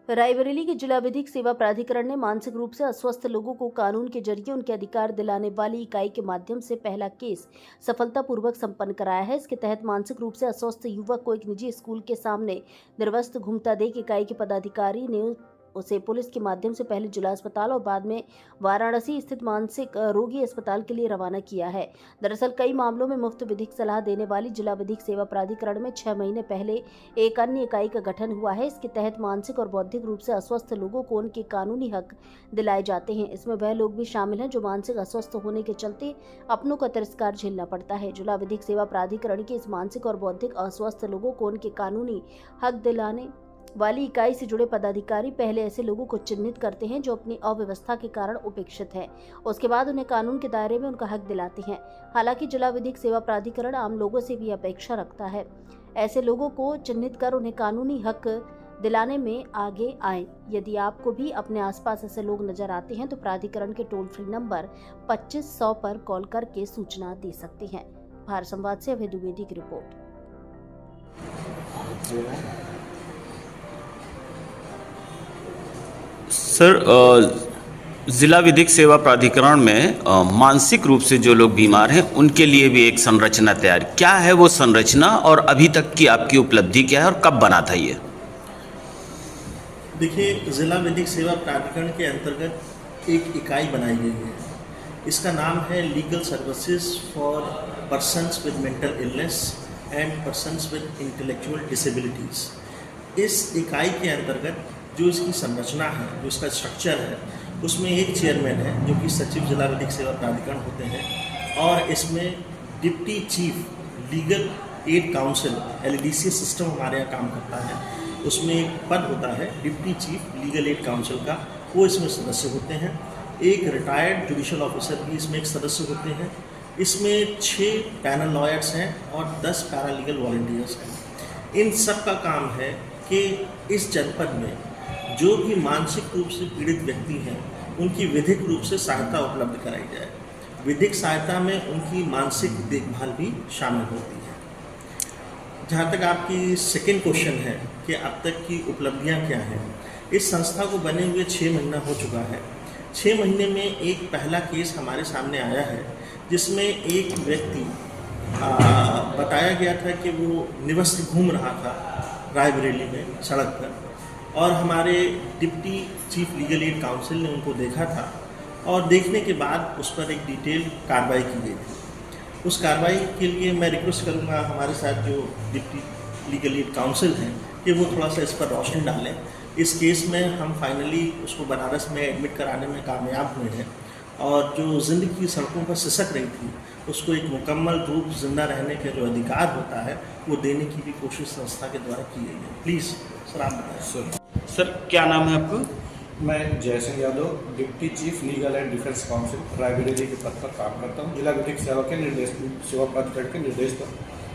रायबरेली के जिला विधिक सेवा प्राधिकरण ने मानसिक रूप से अस्वस्थ लोगों को कानून के जरिए उनके अधिकार दिलाने वाली इकाई के माध्यम से पहला केस सफलतापूर्वक संपन्न कराया है। इसके तहत मानसिक रूप से अस्वस्थ युवक को एक निजी स्कूल के सामने निर्वस्त्र घूमता देख इकाई के पदाधिकारी ने उसे पुलिस के माध्यम से पहले जिला अस्पताल और बाद में वाराणसी स्थित मानसिक रोगी अस्पताल के लिए रवाना किया है। दरअसल कई मामलों में मुफ्त विधिक सलाह देने वाली जिला विधिक सेवा प्राधिकरण में 6 महीने पहले एक अन्य इकाई का गठन हुआ है। इसके तहत मानसिक और बौद्धिक रूप से अस्वस्थ लोगों को उनके कानूनी हक दिलाए जाते हैं। इसमें वह लोग भी शामिल हैं जो मानसिक अस्वस्थ होने के चलते अपनों का तिरस्कार झेलना पड़ता है। जिला विधिक सेवा प्राधिकरण की इस मानसिक और बौद्धिक अस्वस्थ लोगों को उनके कानूनी हक दिलाने वाली इकाई से जुड़े पदाधिकारी पहले ऐसे लोगों को चिन्हित करते हैं जो अपनी अव्यवस्था के कारण उपेक्षित हैं। उसके बाद उन्हें कानून के दायरे में उनका हक दिलाते हैं। हालांकि जिला विधिक सेवा प्राधिकरण आम लोगों से भी अपेक्षा रखता है ऐसे लोगों को चिन्हित कर उन्हें कानूनी हक दिलाने में आगे आए। यदि आपको भी अपने आसपास ऐसे लोग नजर आते हैं तो प्राधिकरण के टोल फ्री नंबर 2500 पर कॉल करके सूचना दे सकते हैं। भारत संवाद से अभय द्विवेदी की रिपोर्ट। सर, जिला विधिक सेवा प्राधिकरण में मानसिक रूप से जो लोग बीमार हैं उनके लिए भी एक संरचना तैयार, क्या है वो संरचना और अभी तक की आपकी उपलब्धि क्या है और कब बना था ये? देखिए, जिला विधिक सेवा प्राधिकरण के अंतर्गत एक इकाई बनाई गई है। इसका नाम है legal services for persons with mental illness and persons with intellectual disabilities. इस इकाई के अंतर्गत जो इसकी संरचना है, जो इसका स्ट्रक्चर है, उसमें एक चेयरमैन है जो कि सचिव जिला विधिक सेवा प्राधिकरण होते हैं और इसमें deputy chief legal aid council LADC system हमारे यहाँ काम करता है। उसमें एक पद होता है deputy chief legal aid council का, वो इसमें सदस्य होते हैं। एक रिटायर्ड जुडिशल ऑफिसर भी इसमें एक सदस्य होते हैं। इसमें 6 पैनल लॉयर्स हैं और 10 पैरालीगल वॉलंटियर्स हैं। इन सब का काम है कि इस जनपद में जो भी मानसिक रूप से पीड़ित व्यक्ति हैं उनकी विधिक रूप से सहायता उपलब्ध कराई जाए। विधिक सहायता में उनकी मानसिक देखभाल भी शामिल होती है। जहाँ तक आपकी सेकंड क्वेश्चन है कि अब तक की उपलब्धियाँ क्या हैं, इस संस्था को बने हुए 6 महीना हो चुका है। 6 महीने में एक पहला केस हमारे सामने आया है जिसमें एक व्यक्ति बताया गया था कि वो निवस्त्र घूम रहा था रायबरेली में सड़क पर और हमारे deputy chief legal aid council ने उनको देखा था और देखने के बाद उस पर एक डिटेल कार्रवाई की गई थी। उस कार्रवाई के लिए मैं रिक्वेस्ट करूंगा हमारे साथ जो डिप्टी लीगल एड काउंसिल हैं कि वो थोड़ा सा इस पर रोशनी डालें। इस केस में हम फाइनली उसको बनारस में एडमिट कराने में कामयाब हुए हैं और जो ज़िंदगी की सड़कों पर सिसक रही थी उसको एक मुकम्मल रूप जिंदा रहने का जो अधिकार होता है वो देने की भी कोशिश संस्था के द्वारा की गई है। प्लीज़ सर आप बताएं। सर, क्या नाम है आपका? मैं जय Singh Yadav, deputy chief legal and defence council Raebareli के पद पर काम करता हूँ। जिला विधिक सेवा के निर्देश सेवा प्राधिकरण के निर्देश पर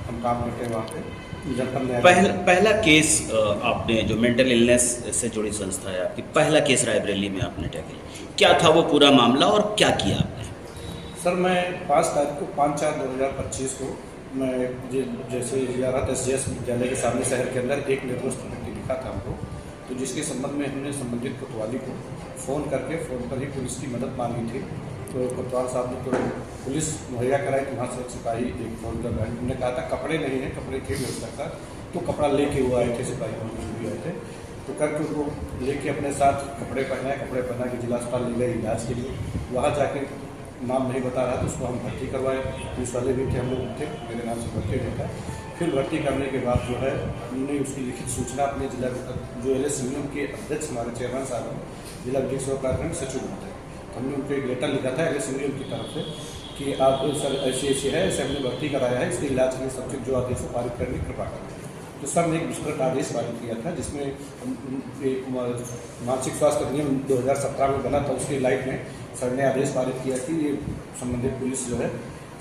हम काम करते हैं वहाँ पे जनपद में। पहला केस आपने जो मेंटल इलनेस से जुड़ी संस्था है आपकी, पहला केस रायबरेली में आपने टैकल, क्या था वो पूरा मामला और क्या किया आपने? सर, मैं 5 तारीख को 5/4/2025 को मैं जैसे SJS विद्यालय के सामने शहर के अंदर एक निर्वस्त्र व्यक्ति दिखा था हमको, तो जिसके संबंध में हमने संबंधित कोतवाली को फ़ोन करके फ़ोन पर ही पुलिस की मदद मांगी थी। तो कोतवाल साहब ने तो पुलिस मुहैया कराई कि वहाँ से सिपाही एक फ़ोन कर रहा है। उन्होंने कहा था कपड़े नहीं हैं, कपड़े के मिल सकता, तो कपड़ा लेके वो आए थे, सिपाही हम भी आए थे। तो करके उनको लेके अपने साथ कपड़े पहना के जिला अस्पताल ले गए इलाज के लिए। वहाँ जाके नाम नहीं बता रहा तो उसको हम भर्ती करवाए। पुलिस वाले भी थे, हम लोग थे, मेरे नाम से भर्ती नहीं था। फिर भर्ती करने के बाद जो है उन्होंने उसकी लिखित सूचना अपने जिला जो LS यूनियन के अध्यक्ष हमारे चेयरमैन साहब हैं, जिला विधिक सेवा प्राधिकरण सचिव होते हैं, हमने उनको एक लेटर लिखा था LS यूनियन की तरफ से कि आप सर ऐसी है, ऐसे हमने भर्ती कराया है, इसके इलाज के लिए सब्जेक्ट जो आदेश को पारित करने की कृपा करें। तो सर ने एक विस्तृत आदेश पारित किया था जिसमें एक मानसिक स्वास्थ्य अधिनियम 2017 में बना था, उसके लाइट में सर ने आदेश पारित किया कि ये संबंधित पुलिस जो है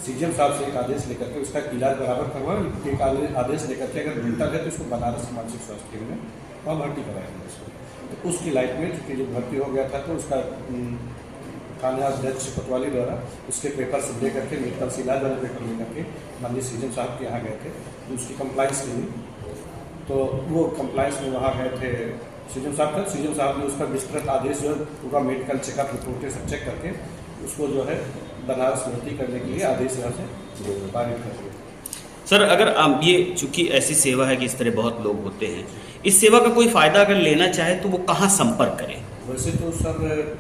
CGM साहब से एक आदेश लेकर के उसका इलाज बराबर करवा, एक आदेश लेकर के अगर मेंटल है तो उसको बनारस मानसिक स्वास्थ्य केंद्र में वहाँ भर्ती कराएंगे उसको। तो उसकी लाइट में चूँकि जब भर्ती हो गया था तो उसका थाना अध्यक्ष कोतवाली द्वारा उसके पेपर से ले करके मेडिकल से इलाज वाले पेपर लेकर के माननीय CGM साहब के यहाँ गए थे, तो उसकी कंप्लाइंस के लिए तो वो कंप्लायंस में वहाँ गए थे सीएम साहब ने उसका विस्तृत आदेश जो है पूरा मेडिकल चेकअप रिपोर्टें सब चेक करके उसको जो है बनारस भर्ती करने के लिए आदेश यहाँ से पारित कर दिया। सर, अगर ये चूंकि ऐसी सेवा है कि इस तरह बहुत लोग होते हैं, इस सेवा का कोई फायदा अगर लेना चाहे तो वो कहाँ संपर्क करें? वैसे तो सर